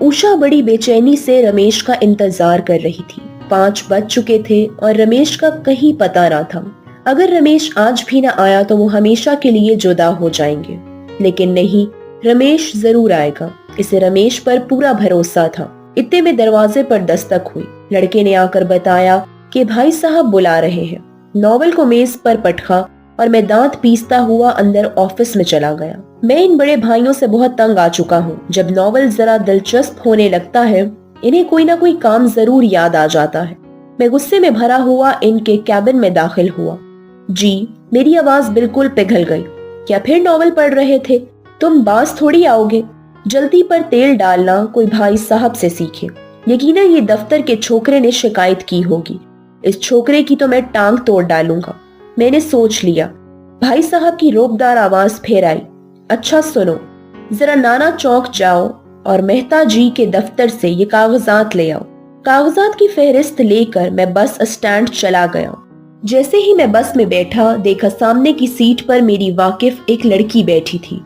उषा बड़ी बेचैनी से रमेश का इंतजार कर रही थी। 5 बज चुके थे और रमेश का कहीं पता ना था। अगर रमेश आज भी ना आया तो वो हमेशा के लिए जुदा हो जाएंगे, लेकिन नहीं, रमेश जरूर आएगा। इसे रमेश पर पूरा भरोसा था। इतने में दरवाजे पर दस्तक हुई। लड़के ने आकर बताया कि भाई साहब बुला रहे हैं। नॉवल को मेज पर पटका और मैं दांत पीसता हुआ अंदर ऑफिस में चला गया। मैं इन बड़े भाइयों से बहुत तंग आ चुका हूँ। जब नॉवल जरा दिलचस्प होने लगता है, इन्हें कोई ना कोई काम जरूर याद आ जाता है। मैं गुस्से में भरा हुआ इनके कैबिन में दाखिल हुआ। जी, मेरी आवाज बिल्कुल पिघल गई। क्या फिर नॉवल पढ़ रहे थे? तुम बास थोड़ी आओगे। जल्दी पर तेल डालना कोई भाई साहब से सीखे। यकीनन ये दफ्तर के छोकरे ने शिकायत की होगी। इस छोकरे की तो मैं टांग तोड़ डालूंगा, मैंने सोच लिया। भाई साहब की रोबदार आवाज फिर आई। अच्छा सुनो, जरा नाना चौक जाओ और मेहता जी के दफ्तर से ये कागजात ले आओ। कागजात की फहरिस्त लेकर मैं बस स्टैंड चला गया। जैसे ही मैं बस में बैठा, देखा सामने की सीट पर मेरी वाकिफ एक लड़की बैठी थी।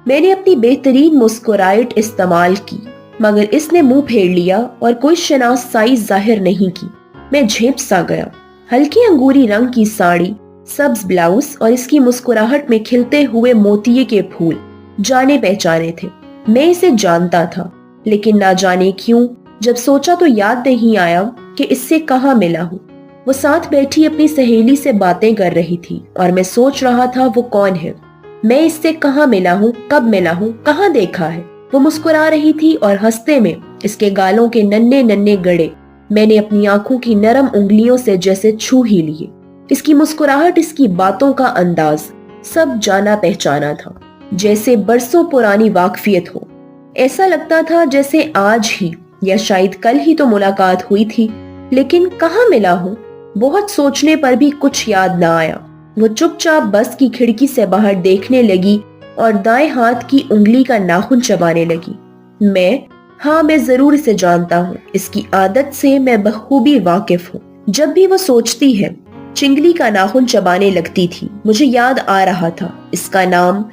मैंने अपनी बेहतरीन मुस्कुराहट इस्तेमाल की, मगर इसने मुंह फेर लिया और कोई शनासाई जाहिर नहीं की। मैं झेप सा गया। हल्की अंगूरी रंग की साड़ी, सब्ज ब्लाउज और इसकी मुस्कुराहट में खिलते हुए मोतिये के फूल जाने पहचाने थे। मैं इसे जानता था, लेकिन ना जाने क्यों जब सोचा तो याद नहीं आया कि इससे कहाँ मिला हूँ। वो साथ बैठी अपनी सहेली से बातें कर रही थी और मैं सोच रहा था वो कौन है। मैं इससे कहाँ मिला हूँ, कब मिला हूँ, कहाँ देखा है। वो मुस्कुरा रही थी और हंसते में इसके गालों के नन्हे नन्हे गड़े मैंने अपनी आंखों की नरम उंगलियों से जैसे छू ही लिए। इसकी मुस्कुराहट, इसकी बातों का अंदाज, सब जाना पहचाना था, जैसे बरसों पुरानी वाकफियत हो। ऐसा लगता था जैसे आज ही या शायद कल ही तो मुलाकात हुई थी, लेकिन कहाँ मिला हूँ। बहुत सोचने पर भी कुछ याद न आया। वो चुपचाप बस की खिड़की से बाहर देखने लगी और दाएं हाथ की उंगली का नाखून चबाने लगी। मैं जरूर इसे जानता हूँ। इसकी आदत से मैं बखूबी वाकिफ हूँ। जब भी वो सोचती है, चिंगली का नाखून चबाने लगती थी। मुझे याद आ रहा था इसका नाम।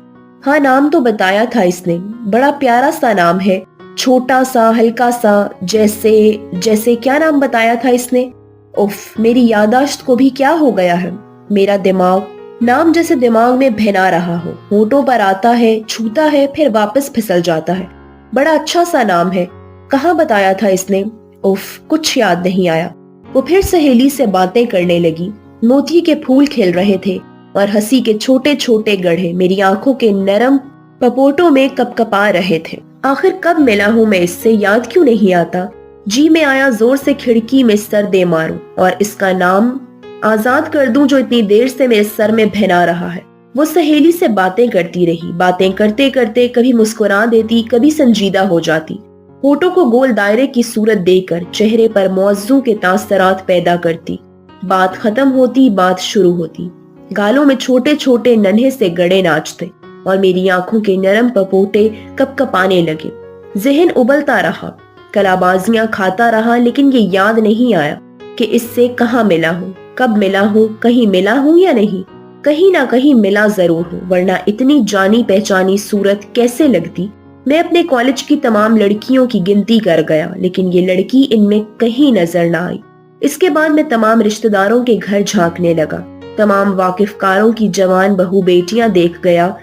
हाँ, नाम तो बताया था इसने। बड़ा प्यारा सा नाम है, छोटा सा, हल्का सा, जैसे क्या नाम बताया था इसने? उफ, मेरी यादाश्त को भी क्या हो गया है। मेरा दिमाग नाम जैसे दिमाग में भिना रहा हो। होठों पर आता है, छूता है, फिर वापस फिसल जाता है। बड़ा अच्छा सा नाम है। कहाँ बताया था इसने? उफ, कुछ याद नहीं आया। वो फिर सहेली से बातें करने लगी। मोती के फूल खिल रहे थे और हंसी के छोटे छोटे गढ़े मेरी आंखों के नरम पपोटों में कपकपा रहे थे। आखिर कब मिला हूँ मैं इससे, याद क्यों नहीं आता। जी में आया जोर से खिड़की में सर दे मारूं और इसका नाम आजाद कर दूं जो इतनी देर से मेरे सर में भिना रहा है। वो सहेली से बातें करती रही। बातें करते करते कभी मुस्कुरा देती, कभी संजीदा हो जाती। होठों को गोल दायरे की सूरत देकर चेहरे पर मौजू के तासरात पैदा करती। बात खत्म होती, बात शुरू होती। गालों में छोटे छोटे नन्हे से गड़े नाचते और मेरी आंखों के नरम पपोटे कपकपाने लगे। जहन उबलता रहा, कलाबाजियां खाता रहा, लेकिन ये याद नहीं आया कि इससे कहाँ मिला हूँ, कब मिला हूँ, कहीं मिला हूँ या नहीं। कहीं ना कहीं मिला जरूर हूँ, वरना इतनी जानी पहचानी सूरत कैसे लगती। मैं अपने कॉलेज की तमाम लड़कियों की गिनती कर गया, लेकिन ये लड़की इनमें कहीं नजर ना आई। इसके बाद मैं तमाम रिश्तेदारों के घर झांकने लगा, तमाम वाकिफकारों की जवान बहू बेटियां देख गया,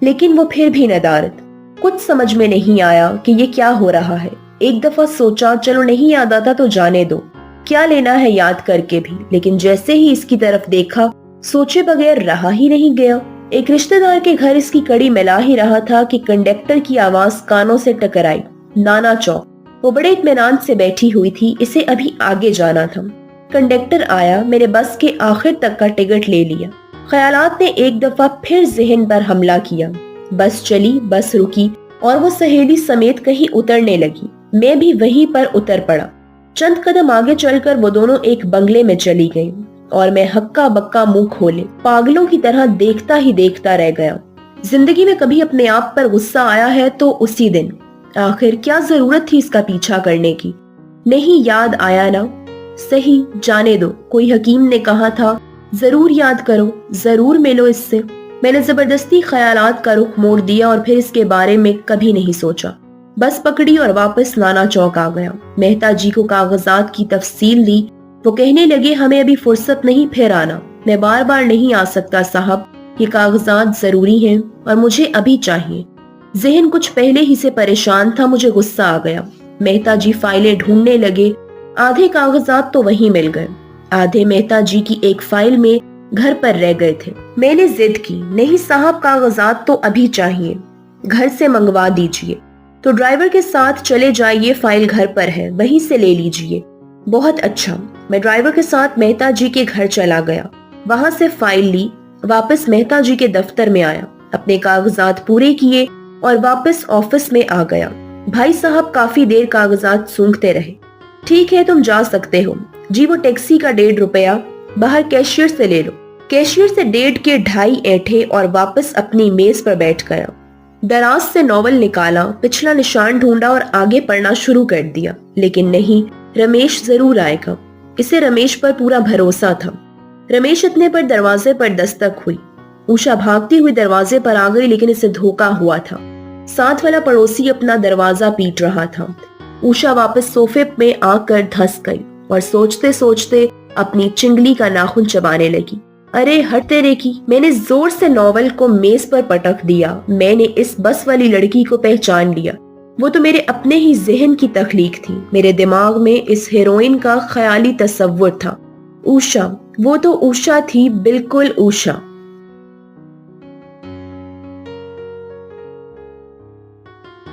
लेकिन वो फिर भी नदारत। कुछ समझ में नहीं आया कि ये क्या हो रहा है। एक दफा सोचा चलो नहीं याद आता तो जाने दो, क्या लेना है याद करके भी, लेकिन जैसे ही इसकी तरफ देखा, सोचे बगैर रहा ही नहीं गया। एक रिश्तेदार के घर इसकी कड़ी मिला ही रहा था कि कंडक्टर की आवाज कानों से टकराई। नाना चौक। वो बड़े इत्मीनान से बैठी हुई थी, इसे अभी आगे जाना था। कंडक्टर आया, मेरे बस के आखिर तक का टिकट ले लिया। ख्यालात ने एक दफा फिर जहन पर हमला किया। बस चली, बस रुकी और वो सहेली समेत कहीं उतरने लगी। मैं भी वहीं पर उतर पड़ा। चंद कदम आगे चलकर वो दोनों एक बंगले में चली गईं और मैं हक्का बक्का मुंह खोले पागलों की तरह देखता ही देखता रह गया। जिंदगी में कभी अपने आप पर गुस्सा आया है तो उसी दिन। आखिर क्या जरूरत थी इसका पीछा करने की? नहीं याद आया ना, सही, जाने दो। कोई हकीम ने कहा था जरूर याद करो, जरूर मिलो इससे। मैंने जबरदस्ती ख्यालात का रुख मोड़ दिया और फिर इसके बारे में कभी नहीं सोचा। बस पकड़ी और वापस नाना चौक आ गया। मेहता जी को कागजात की तफसील दी। वो कहने लगे, हमें अभी फुर्सत नहीं, फिर आना। मैं बार बार नहीं आ सकता साहब, ये कागजात जरूरी हैं और मुझे अभी चाहिए। जहन कुछ पहले ही से परेशान था, मुझे गुस्सा आ गया। मेहता जी फाइलें ढूंढने लगे। आधे कागजात तो वहीं मिल गए, आधे मेहता जी की एक फाइल में घर पर रह गए थे। मैंने जिद की, नहीं साहब, कागजात तो अभी चाहिए, घर से मंगवा दीजिए। तो ड्राइवर के साथ चले जाइए, फाइल घर पर है, वहीं से ले लीजिए। बहुत अच्छा। मैं ड्राइवर के साथ मेहता जी के घर चला गया, वहां से फाइल ली, वापस मेहता जी के दफ्तर में आया, अपने कागजात पूरे किए और वापस ऑफिस में आ गया। भाई साहब काफी देर कागजात सूंघते रहे। ठीक है, तुम जा सकते हो। जी, वो टैक्सी का 1.5 रुपया बाहर कैशियर से ले लो। कैशियर से 1.5 के 2.5 ऐठे और वापस अपनी मेज पर बैठ गया। दराज से नॉवल निकाला, पिछला निशान ढूंढा और आगे पढ़ना शुरू कर दिया। लेकिन नहीं, रमेश जरूर आएगा। इसे रमेश पर पूरा भरोसा था। रमेश इतने पर दरवाजे पर दस्तक हुई। उषा भागती हुई दरवाजे पर आ गई, लेकिन इसे धोखा हुआ था। साथ वाला पड़ोसी अपना दरवाजा पीट रहा था। उषा वापस सोफे में आकर धंस गई और सोचते सोचते अपनी चिंगली का नाखून चबाने लगी। अरे हट तेरे की! मैंने जोर से नॉवल को मेज पर पटक दिया। मैंने इस बस वाली लड़की को पहचान लिया। वो तो मेरे अपने ही जहन की तख्लीक थी। मेरे दिमाग में इस हीरोइन का ख्याली तस्वुर था। उषा, वो तो उषा थी, बिल्कुल उषा।